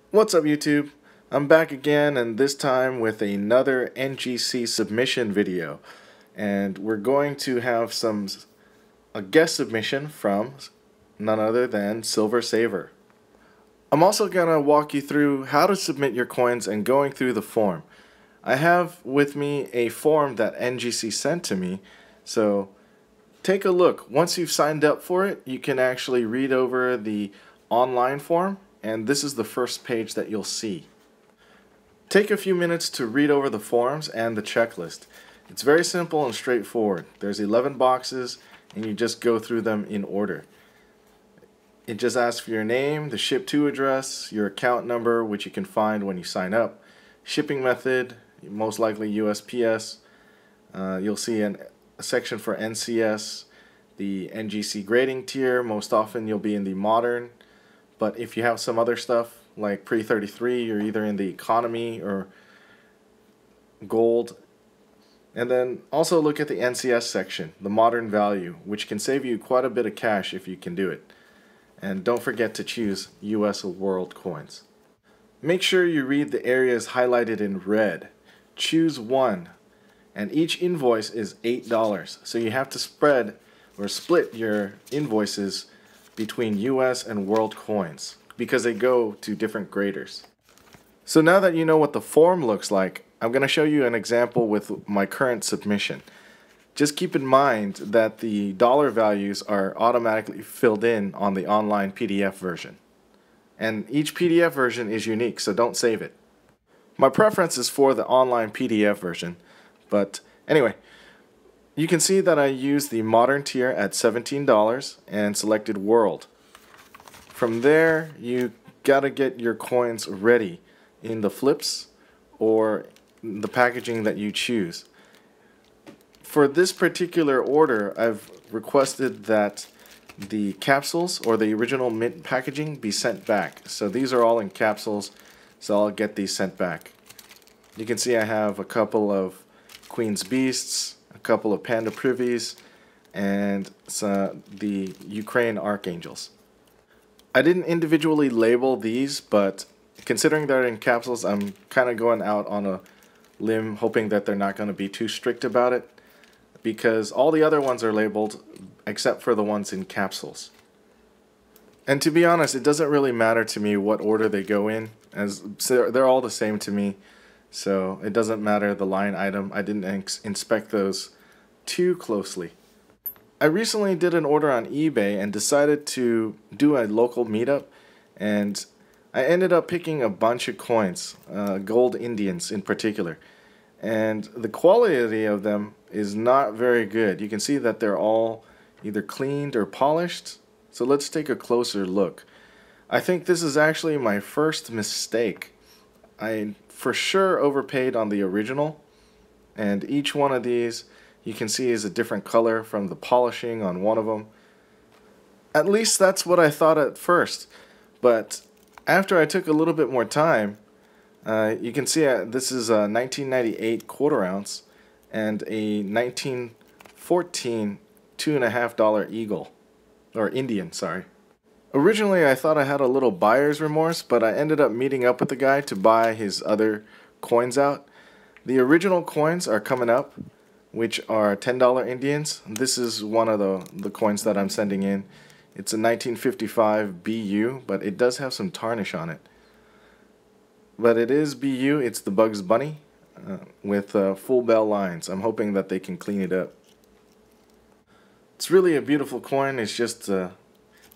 What's up, YouTube? I'm back again, and this time with another NGC submission video. And we're going to have a guest submission from none other than SilverSaver. I'm also going to walk you through how to submit your coins and going through the form. I have with me a form that NGC sent to me, so take a look. Once you've signed up for it, you can actually read over the online form, and this is the first page that you'll see. Take a few minutes to read over the forms and the checklist. It's very simple and straightforward. There's 11 boxes, and you just go through them in order. It just asks for your name, the ship to address, your account number, which you can find when you sign up, shipping method, most likely USPS. You'll see a section for NCS, the NGC grading tier. Most often you'll be in the modern, but if you have some other stuff like pre-33, you're either in the economy or gold. And then also look at the NCS section, the modern value, which can save you quite a bit of cash if you can do it. And don't forget to choose US or world coins. Make sure you read the areas highlighted in red. Choose one, and each invoice is $8, so you have to spread or split your invoices between US and world coins because they go to different graders. So now that you know what the form looks like, I'm going to show you an example with my current submission. Just keep in mind that the dollar values are automatically filled in on the online PDF version. And each PDF version is unique, so don't save it. My preference is for the online PDF version, but anyway, you can see that I used the modern tier at $17 and selected world. From there, you gotta get your coins ready in the flips or the packaging that you choose. For this particular order, I've requested that the capsules or the original mint packaging be sent back. So these are all in capsules, so I'll get these sent back. You can see I have a couple of Queen's Beasts, a couple of Panda Privies, and the Ukraine Archangels. I didn't individually label these, but considering they're in capsules, I'm kind of going out on a limb hoping that they're not going to be too strict about it, because all the other ones are labeled except for the ones in capsules. And to be honest, it doesn't really matter to me what order they go in, as they're all the same to me, so it doesn't matter the line item. I didn't inspect those too closely. I recently did an order on eBay and decided to do a local meetup, and I ended up picking a bunch of coins, gold Indians in particular, and the quality of them is not very good. You can see that they're all either cleaned or polished, so let's take a closer look. I think this is actually my first mistake. I for sure overpaid on the original, and each one of these you can see is a different color from the polishing on one of them. At least that's what I thought at first, but after I took a little bit more time, you can see this is a 1998 quarter ounce and a 1914 $2.50 eagle, or Indian, sorry. Originally I thought I had a little buyer's remorse, but I ended up meeting up with the guy to buy his other coins out. The original coins are coming up, which are $10 Indians. This is one of the coins that I'm sending in. It's a 1955 BU, but it does have some tarnish on it. But it is BU, it's the Bugs Bunny with full bell lines. I'm hoping that they can clean it up. It's really a beautiful coin. It's just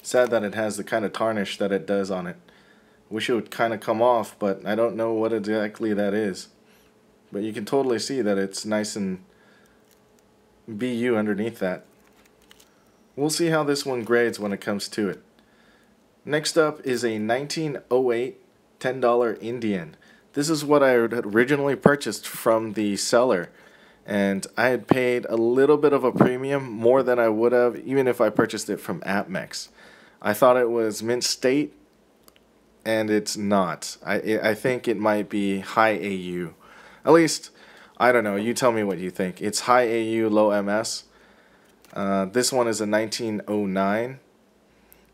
sad that it has the kind of tarnish that it does on it. Wish it would kind of come off, but I don't know what exactly that is. But you can totally see that it's nice and BU underneath that. We'll see how this one grades when it comes to it. Next up is a 1908 $10 Indian. This is what I had originally purchased from the seller, and I had paid a little bit of a premium, more than I would have even if I purchased it from APMEX. I thought it was mint state, and it's not. I think it might be high AU. At least, I don't know, you tell me what you think. It's high AU, low MS. This one is a 1909.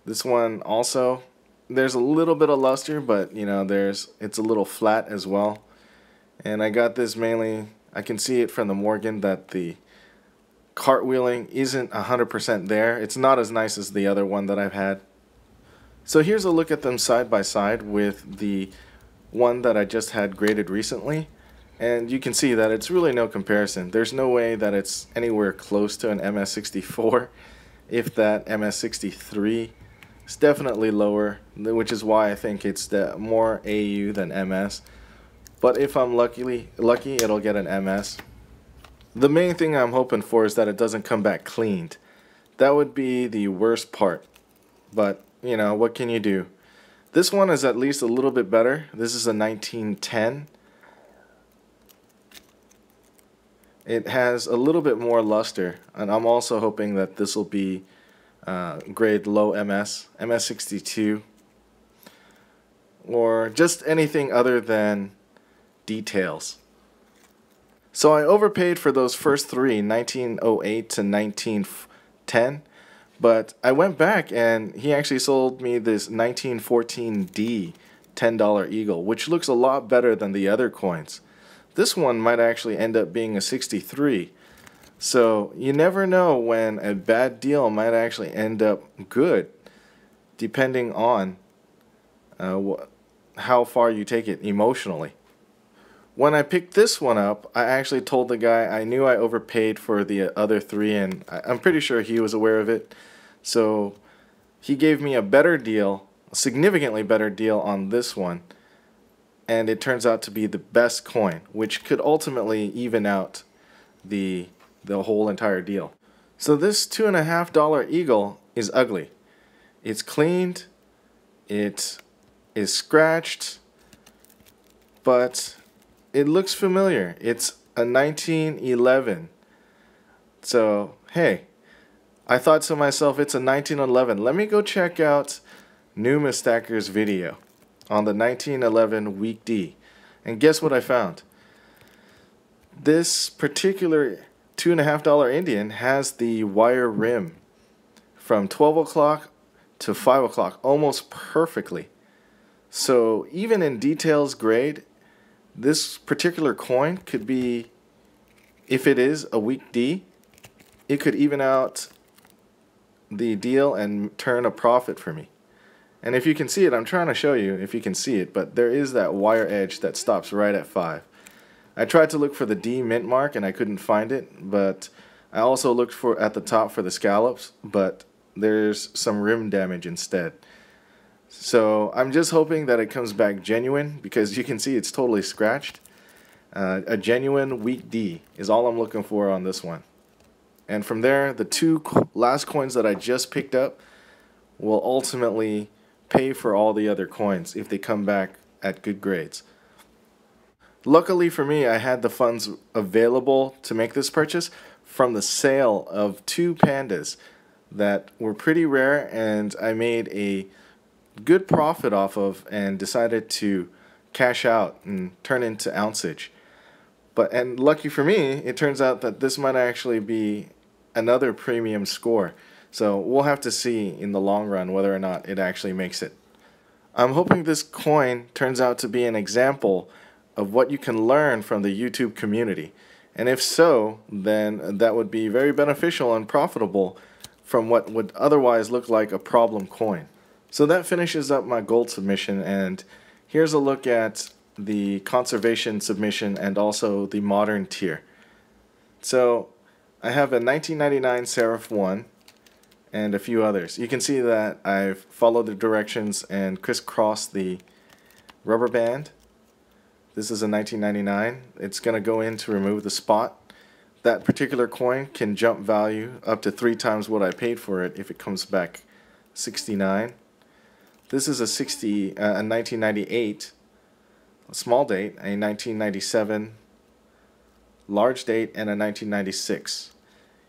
This one also there's a little bit of luster, but you know, it's a little flat as well. And I got this mainly, I can see it from the Morgan that the cartwheeling isn't 100% there. It's not as nice as the other one that I've had. So here's a look at them side by side with the one that I just had graded recently. And you can see that it's really no comparison. There's no way that it's anywhere close to an MS64, if that MS63. It's definitely lower, which is why I think it's more AU than MS. But if I'm lucky, it'll get an MS. The main thing I'm hoping for is that it doesn't come back cleaned. That would be the worst part. But, you know, what can you do? This one is at least a little bit better. This is a 1910. It has a little bit more luster, and I'm also hoping that this will be grade low MS, MS62, or just anything other than details. So I overpaid for those first three, 1908 to 1910, but I went back and he actually sold me this 1914D $10 Eagle, which looks a lot better than the other coins. This one might actually end up being a 63. So you never know when a bad deal might actually end up good, depending on how far you take it emotionally. When I picked this one up, I actually told the guy I knew I overpaid for the other three, and I'm pretty sure he was aware of it. So he gave me a better deal, a significantly better deal on this one, and it turns out to be the best coin, which could ultimately even out the whole entire deal. So this $2.50 Eagle is ugly. It's cleaned, it is scratched, but it looks familiar. It's a 1911. So, hey, I thought to myself, it's a 1911. Let me go check out Numistacker's video on the 1911 Week D. And guess what I found? This particular $2.50 Indian has the wire rim from 12 o'clock to 5 o'clock almost perfectly. So even in details grade, this particular coin could be, if it is a weak D, it could even out the deal and turn a profit for me. And if you can see it, I'm trying to show you if you can see it, but there is that wire edge that stops right at 5. I tried to look for the D mint mark and I couldn't find it, but I also looked for at the top for the scallops, but there's some rim damage instead. So I'm just hoping that it comes back genuine, because you can see it's totally scratched. A genuine weak D is all I'm looking for on this one. And from there, the two last coins that I just picked up will ultimately pay for all the other coins if they come back at good grades. Luckily for me, I had the funds available to make this purchase from the sale of two pandas that were pretty rare, and I made a good profit off of and decided to cash out and turn into ounceage. And lucky for me, it turns out that this might actually be another premium score. So we'll have to see in the long run whether or not it actually makes it. I'm hoping this coin turns out to be an example of what you can learn from the YouTube community. And if so, then that would be very beneficial and profitable from what would otherwise look like a problem coin. So that finishes up my gold submission, and here's a look at the conservation submission and also the modern tier. So I have a 1999 Serif 1 and a few others. You can see that I've followed the directions and crisscrossed the rubber band. This is a 1999. It's going to go in to remove the spot. That particular coin can jump value up to 3 times what I paid for it if it comes back 69. This is a 1998 small date, a 1997 large date, and a 1996.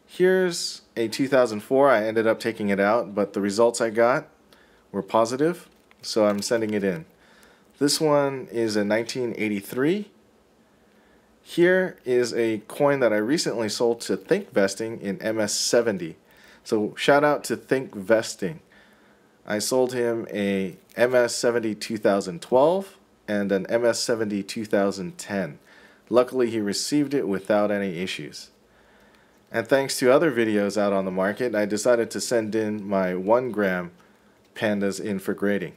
Here's a 2004. I ended up taking it out, but the results I got were positive, so I'm sending it in. This one is a 1983. Here is a coin that I recently sold to Thinkvesting in MS70. So shout out to Thinkvesting. I sold him a MS70 2012 and an MS70 2010. Luckily, he received it without any issues. And thanks to other videos out on the market, I decided to send in my 1 gram pandas in for grading.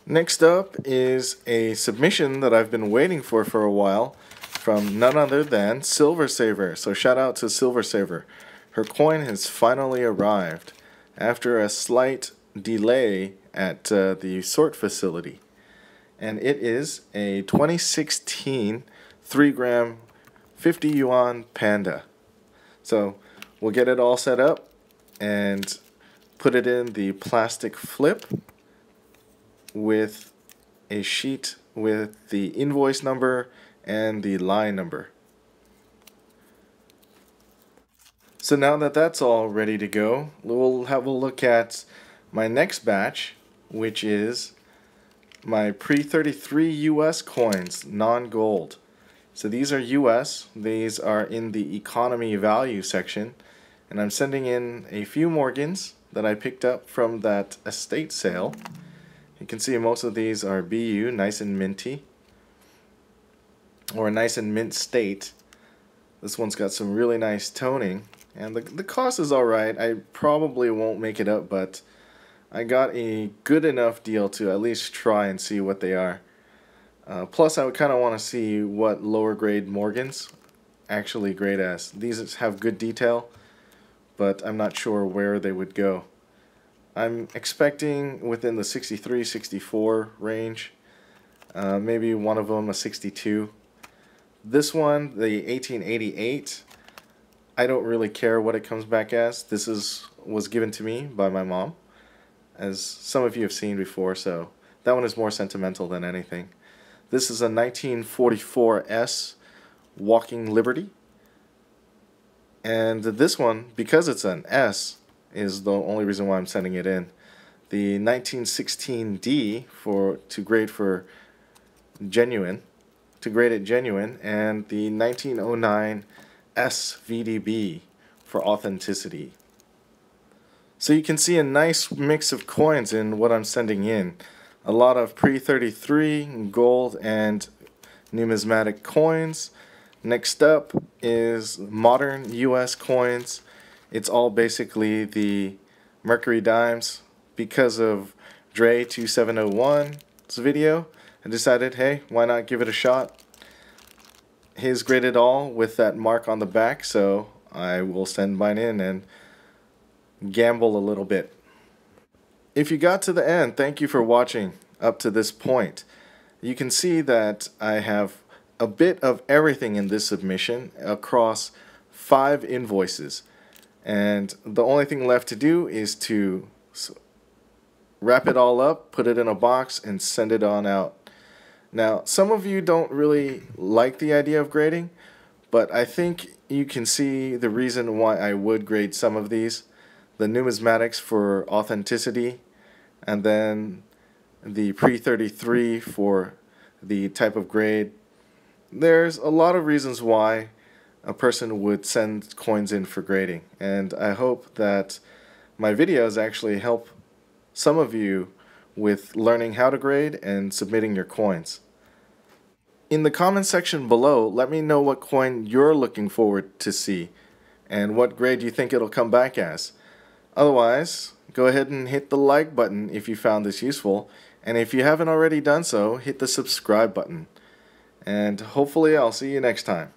Next up is a submission that I've been waiting for a while from none other than SilverSaver. So shout out to SilverSaver. Her coin has finally arrived after a slight delay at the sort facility. And it is a 2016 3 gram 50 yuan Panda. So we'll get it all set up and put it in the plastic flip with a sheet with the invoice number and the line number. So now that that's all ready to go, we'll have a look at my next batch, which is my pre-33 US coins, non-gold. So these are US, these are in the economy value section, and I'm sending in a few Morgans that I picked up from that estate sale. You can see most of these are BU, nice and minty, or nice and mint state. This one's got some really nice toning, and the cost is alright. I probably won't make it up, but I got a good enough deal to at least try and see what they are. Plus, I would kind of want to see what lower grade Morgans actually grade as. These have good detail, but I'm not sure where they would go. I'm expecting within the 63, 64 range, maybe one of them a 62. This one, the 1888, I don't really care what it comes back as. This was given to me by my mom, as some of you have seen before, so that one is more sentimental than anything. This is a 1944 S Walking Liberty, and this one, because it's an S, is the only reason why I'm sending it in. The 1916 D to grade it genuine, and the 1909 S VDB for authenticity. So you can see a nice mix of coins in what I'm sending in. A lot of pre-33 gold and numismatic coins. Next up is modern US coins. It's all basically the Mercury dimes. Because of Dre 2701's video, I decided, hey, why not give it a shot? His graded all with that mark on the back, so I will send mine in and gamble a little bit. If you got to the end, thank you for watching up to this point. You can see that I have a bit of everything in this submission across 5 invoices. And the only thing left to do is to wrap it all up, put it in a box, and send it on out. Now, some of you don't really like the idea of grading, but I think you can see the reason why I would grade some of these. The numismatics for authenticity, and then the pre-33 for the type of grade. There's a lot of reasons why a person would send coins in for grading, and I hope that my videos actually help some of you with learning how to grade and submitting your coins. In the comment section below, let me know what coin you're looking forward to see and what grade you think it'll come back as. Otherwise, go ahead and hit the like button if you found this useful, and if you haven't already done so, hit the subscribe button. And hopefully I'll see you next time.